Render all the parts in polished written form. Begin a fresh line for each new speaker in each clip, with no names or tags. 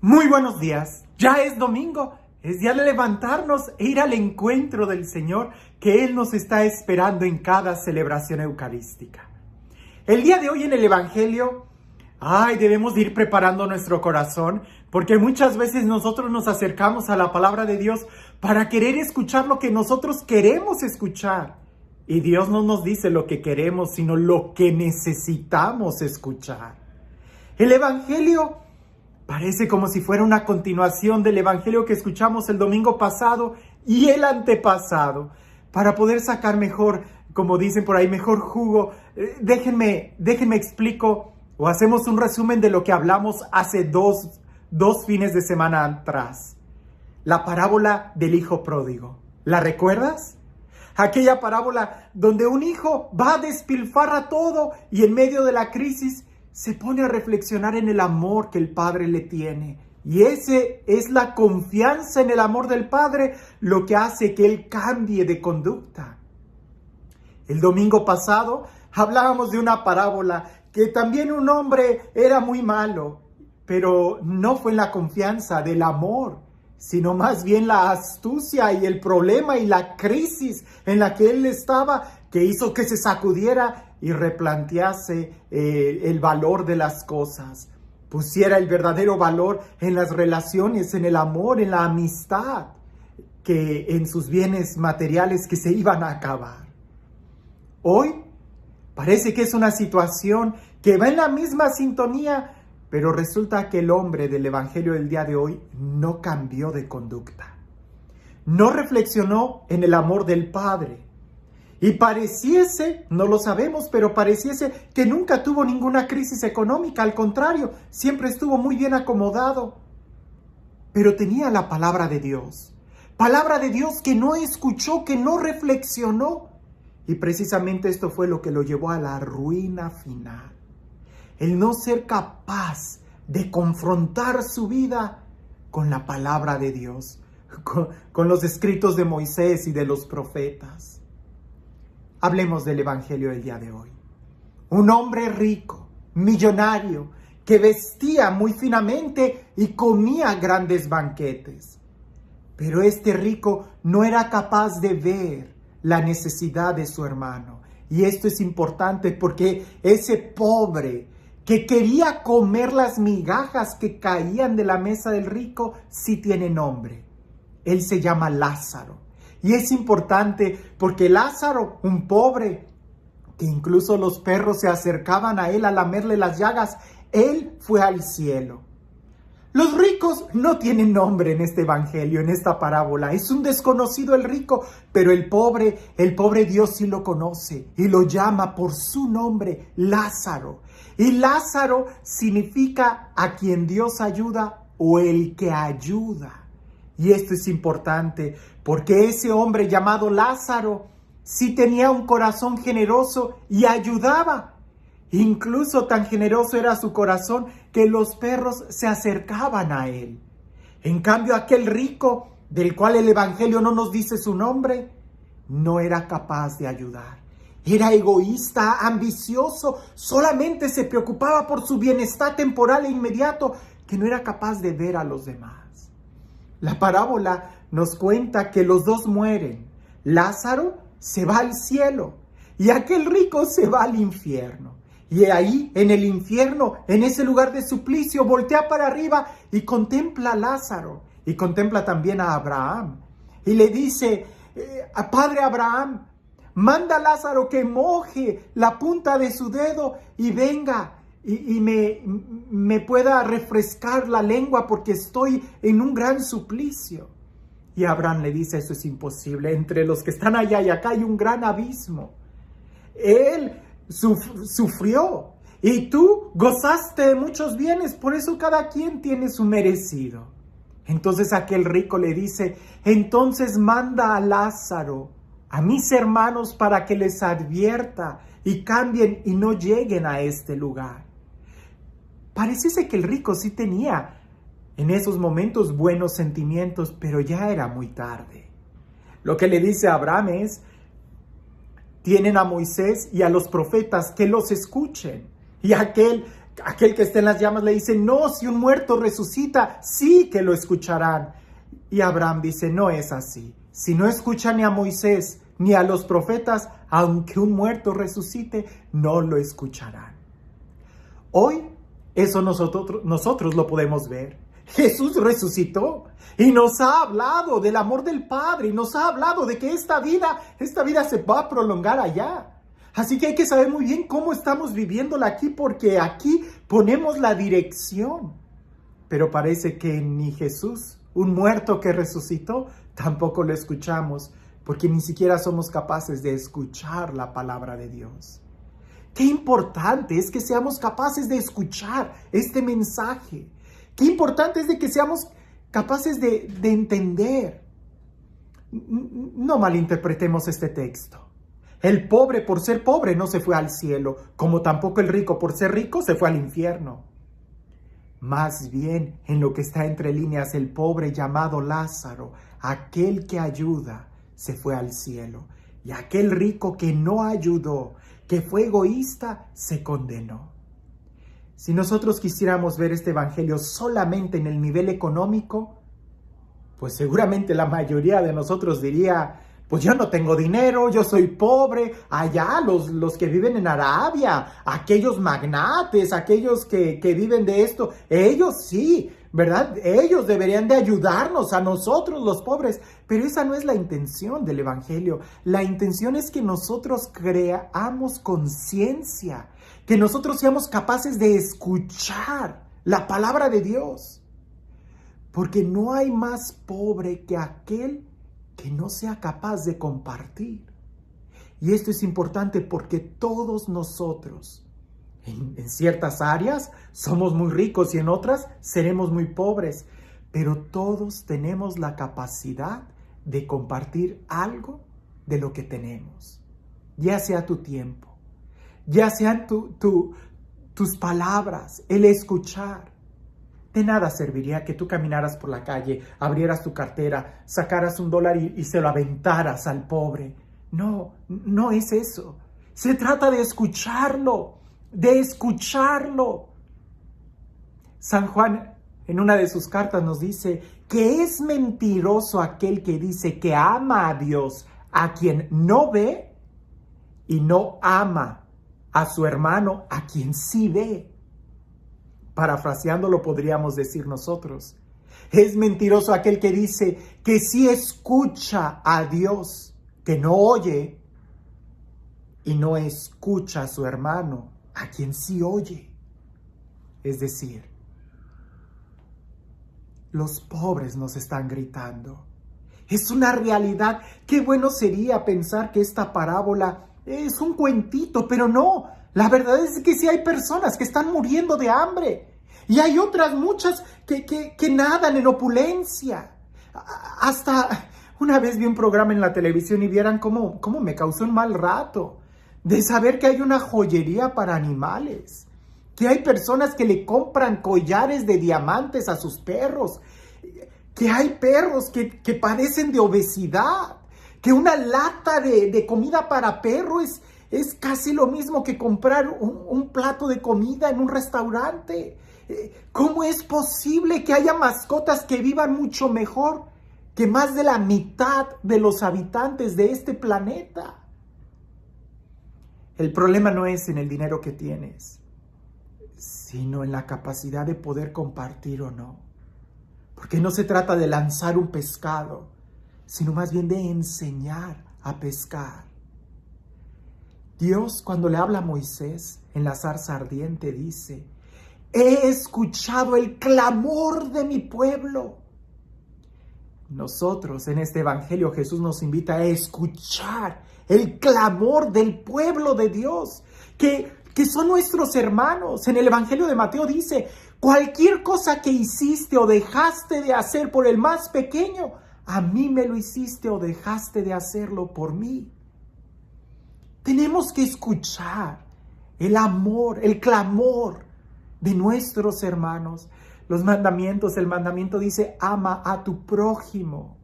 Muy buenos días. Ya es domingo. Es día de levantarnos e ir al encuentro del Señor que Él nos está esperando en cada celebración eucarística. El día de hoy en el Evangelio, debemos de ir preparando nuestro corazón porque muchas veces nosotros nos acercamos a la palabra de Dios para querer escuchar lo que nosotros queremos escuchar. Y Dios no nos dice lo que queremos, sino lo que necesitamos escuchar. El Evangelio parece como si fuera una continuación del Evangelio que escuchamos el domingo pasado y el antepasado, para poder sacar mejor, como dicen por ahí, mejor jugo. Déjenme explico o hacemos un resumen de lo que hablamos hace dos fines de semana atrás. La parábola del hijo pródigo. ¿La recuerdas? Aquella parábola donde un hijo va a despilfarrar todo y en medio de la crisis se pone a reflexionar en el amor que el Padre le tiene. Y ese es la confianza en el amor del Padre lo que hace que él cambie de conducta. El domingo pasado hablábamos de una parábola que también un hombre era muy malo, pero no fue la confianza del amor, sino más bien la astucia y el problema y la crisis en la que él estaba, que hizo que se sacudiera y replantease el valor de las cosas, pusiera el verdadero valor en las relaciones, en el amor, en la amistad, que en sus bienes materiales que se iban a acabar. Hoy parece que es una situación que va en la misma sintonía, pero resulta que el hombre del Evangelio del día de hoy no cambió de conducta. No reflexionó en el amor del Padre. Y pareciese, no lo sabemos, pero pareciese que nunca tuvo ninguna crisis económica. Al contrario, siempre estuvo muy bien acomodado. Pero tenía la palabra de Dios. Palabra de Dios que no escuchó, que no reflexionó. Y precisamente esto fue lo que lo llevó a la ruina final. El no ser capaz de confrontar su vida con la palabra de Dios, con los escritos de Moisés y de los profetas. Hablemos del Evangelio del día de hoy. Un hombre rico, millonario, que vestía muy finamente y comía grandes banquetes. Pero este rico no era capaz de ver la necesidad de su hermano. Y esto es importante porque ese pobre que quería comer las migajas que caían de la mesa del rico, sí tiene nombre. Él se llama Lázaro. Y es importante porque Lázaro, un pobre, que incluso los perros se acercaban a él a lamerle las llagas, él fue al cielo. Los ricos no tienen nombre en este evangelio, en esta parábola. Es un desconocido el rico, pero el pobre Dios sí lo conoce y lo llama por su nombre, Lázaro. Y Lázaro significa a quien Dios ayuda o el que ayuda. Y esto es importante porque ese hombre llamado Lázaro sí tenía un corazón generoso y ayudaba. Incluso tan generoso era su corazón que los perros se acercaban a él. En cambio, aquel rico, del cual el Evangelio no nos dice su nombre, no era capaz de ayudar. Era egoísta, ambicioso, solamente se preocupaba por su bienestar temporal e inmediato, que no era capaz de ver a los demás. La parábola nos cuenta que los dos mueren. Lázaro se va al cielo y aquel rico se va al infierno. Y ahí, en el infierno, en ese lugar de suplicio, voltea para arriba y contempla a Lázaro. Y contempla también a Abraham. Y le dice, Padre Abraham, manda a Lázaro que moje la punta de su dedo y venga y me pueda refrescar la lengua porque estoy en un gran suplicio. Y Abraham le dice, eso es imposible. Entre los que están allá y acá hay un gran abismo. Él sufrió y tú gozaste de muchos bienes, por eso cada quien tiene su merecido. Entonces aquel rico le dice, entonces manda a Lázaro, a mis hermanos, para que les advierta y cambien y no lleguen a este lugar. Pareciese que el rico sí tenía en esos momentos buenos sentimientos, pero ya era muy tarde. Lo que le dice a Abraham es, tienen a Moisés y a los profetas, que los escuchen. Y aquel Aquel que está en las llamas le dice, no, si un muerto resucita, sí que lo escucharán. Y Abraham dice, no es así. Si no escuchan ni a Moisés ni a los profetas, aunque un muerto resucite, no lo escucharán. Hoy eso nosotros lo podemos ver. Jesús resucitó y nos ha hablado del amor del Padre y nos ha hablado de que esta vida se va a prolongar allá. Así que hay que saber muy bien cómo estamos viviéndola aquí, porque aquí ponemos la dirección. Pero parece que ni Jesús, un muerto que resucitó, tampoco lo escuchamos, porque ni siquiera somos capaces de escuchar la palabra de Dios. Qué importante es que seamos capaces de escuchar este mensaje. Qué importante es de que seamos capaces de entender. No malinterpretemos este texto. El pobre por ser pobre no se fue al cielo, como tampoco el rico por ser rico se fue al infierno. Más bien, en lo que está entre líneas, el pobre llamado Lázaro, aquel que ayuda, se fue al cielo. Y aquel rico que no ayudó, que fue egoísta, se condenó. Si nosotros quisiéramos ver este evangelio solamente en el nivel económico, pues seguramente la mayoría de nosotros diría, pues yo no tengo dinero, yo soy pobre. Allá los que viven en Arabia, aquellos magnates, aquellos que viven de esto, ellos sí, ¿verdad? Ellos deberían de ayudarnos a nosotros los pobres. Pero esa no es la intención del evangelio. La intención es que nosotros creamos conciencia, que nosotros seamos capaces de escuchar la palabra de Dios. Porque no hay más pobre que aquel que no sea capaz de compartir. Y esto es importante porque todos nosotros, en ciertas áreas, somos muy ricos y en otras seremos muy pobres. Pero todos tenemos la capacidad de compartir algo de lo que tenemos. Ya sea tu tiempo, ya sean tus palabras, el escuchar. De nada serviría que tú caminaras por la calle, abrieras tu cartera, sacaras $1 y se lo aventaras al pobre. No, no es eso. Se trata de escucharlo, de escucharlo. San Juan en una de sus cartas nos dice que es mentiroso aquel que dice que ama a Dios, a quien no ve, y no ama a su hermano, a quien sí ve. Parafraseándolo podríamos decir nosotros, es mentiroso aquel que dice que sí escucha a Dios, que no oye, y no escucha a su hermano, a quien sí oye. Es decir, los pobres nos están gritando. Es una realidad. Qué bueno sería pensar que esta parábola es un cuentito, pero no. La verdad es que sí hay personas que están muriendo de hambre. Y hay otras muchas que nadan en opulencia. Hasta una vez vi un programa en la televisión y vieran cómo me causó un mal rato de saber que hay una joyería para animales. Que hay personas que le compran collares de diamantes a sus perros. Que hay perros que padecen de obesidad. Que una lata de comida para perro es casi lo mismo que comprar un plato de comida en un restaurante. ¿Cómo es posible que haya mascotas que vivan mucho mejor que más de la mitad de los habitantes de este planeta? El problema no es en el dinero que tienes, sino en la capacidad de poder compartir o no. Porque no se trata de lanzar un pescado, sino más bien de enseñar a pescar. Dios, cuando le habla a Moisés en la zarza ardiente, dice: he escuchado el clamor de mi pueblo. Nosotros en este evangelio Jesús nos invita a escuchar el clamor del pueblo de Dios, que son nuestros hermanos. En el evangelio de Mateo dice: cualquier cosa que hiciste o dejaste de hacer por el más pequeño, a mí me lo hiciste o dejaste de hacerlo por mí. Tenemos que escuchar el amor, el clamor de nuestros hermanos. Los mandamientos, el mandamiento dice: ama a tu prójimo.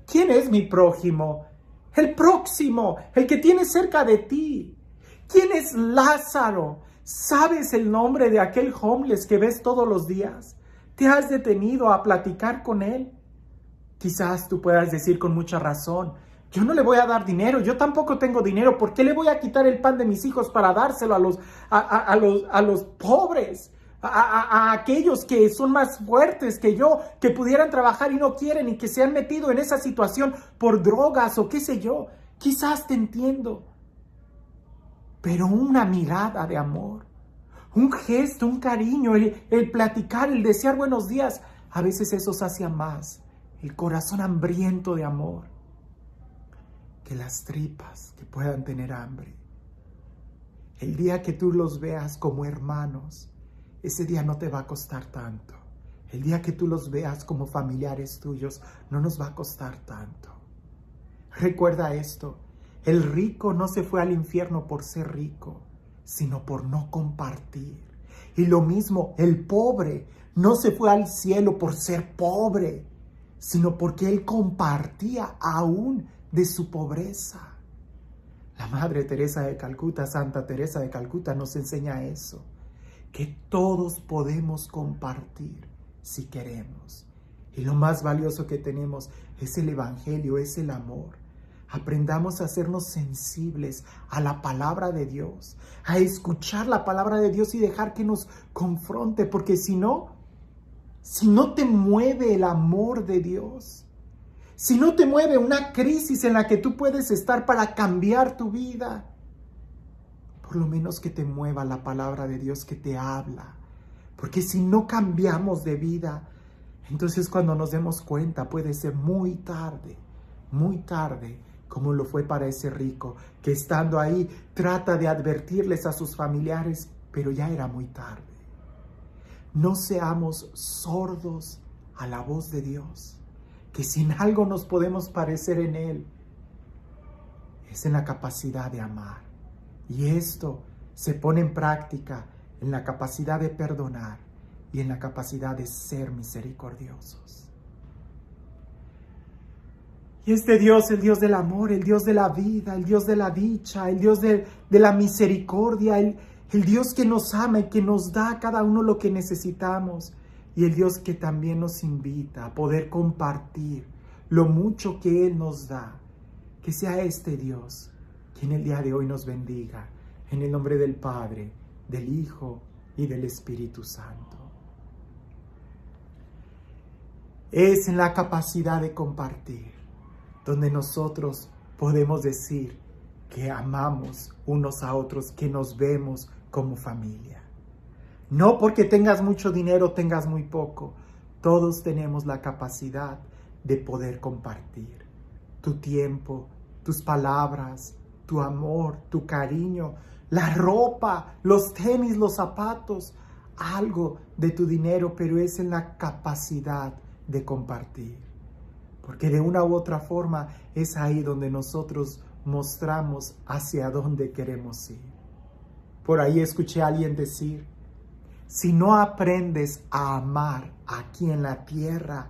¿Quién es mi prójimo? El próximo, el que tienes cerca de ti. ¿Quién es Lázaro? ¿Sabes el nombre de aquel homeless que ves todos los días? ¿Te has detenido a platicar con él? Quizás tú puedas decir con mucha razón, yo no le voy a dar dinero, yo tampoco tengo dinero, ¿por qué le voy a quitar el pan de mis hijos para dárselo a los pobres? A aquellos que son más fuertes que yo, que pudieran trabajar y no quieren y que se han metido en esa situación por drogas o qué sé yo. Quizás te entiendo, pero una mirada de amor, un gesto, un cariño, el platicar, el desear buenos días, a veces eso sacia más el corazón hambriento de amor que las tripas que puedan tener hambre. El día que tú los veas como hermanos, ese día no te va a costar tanto. El día que tú los veas como familiares tuyos, no nos va a costar tanto. Recuerda esto, el rico no se fue al infierno por ser rico, sino por no compartir. Y lo mismo, el pobre no se fue al cielo por ser pobre, sino porque él compartía aún de su pobreza. La Madre Teresa de Calcuta, Santa Teresa de Calcuta, nos enseña eso, que todos podemos compartir si queremos. Y lo más valioso que tenemos es el Evangelio, es el amor. Aprendamos a hacernos sensibles a la palabra de Dios, a escuchar la palabra de Dios y dejar que nos confronte, porque si no te mueve el amor de Dios, si no te mueve una crisis en la que tú puedes estar para cambiar tu vida, por lo menos que te mueva la palabra de Dios que te habla. Porque si no cambiamos de vida, entonces cuando nos demos cuenta puede ser muy tarde, como lo fue para ese rico, que estando ahí trata de advertirles a sus familiares, pero ya era muy tarde. No seamos sordos a la voz de Dios, que si en algo nos podemos parecer en Él, es en la capacidad de amar. Y esto se pone en práctica en la capacidad de perdonar y en la capacidad de ser misericordiosos. Y este Dios, el Dios del amor, el Dios de la vida, el Dios de la dicha, el Dios de la misericordia, el Dios que nos ama y que nos da a cada uno lo que necesitamos, y el Dios que también nos invita a poder compartir lo mucho que Él nos da. Que sea este Dios quien el día de hoy nos bendiga, en el nombre del Padre, del Hijo y del Espíritu Santo. Es en la capacidad de compartir donde nosotros podemos decir que amamos unos a otros, que nos vemos como familia. No porque tengas mucho dinero, tengas muy poco. Todos tenemos la capacidad de poder compartir tu tiempo, tus palabras, tu amor, tu cariño, la ropa, los tenis, los zapatos, algo de tu dinero, pero es en la capacidad de compartir. Porque de una u otra forma es ahí donde nosotros mostramos hacia dónde queremos ir. Por ahí escuché a alguien decir, si no aprendes a amar aquí en la tierra,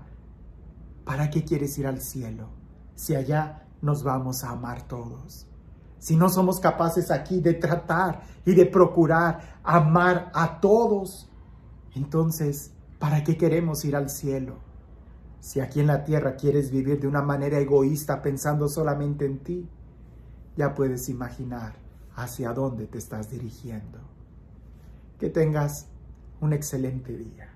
¿para qué quieres ir al cielo? Si allá nos vamos a amar todos. Si no somos capaces aquí de tratar y de procurar amar a todos, entonces, ¿para qué queremos ir al cielo? Si aquí en la tierra quieres vivir de una manera egoísta pensando solamente en ti, ya puedes imaginar hacia dónde te estás dirigiendo. Que tengas un excelente día.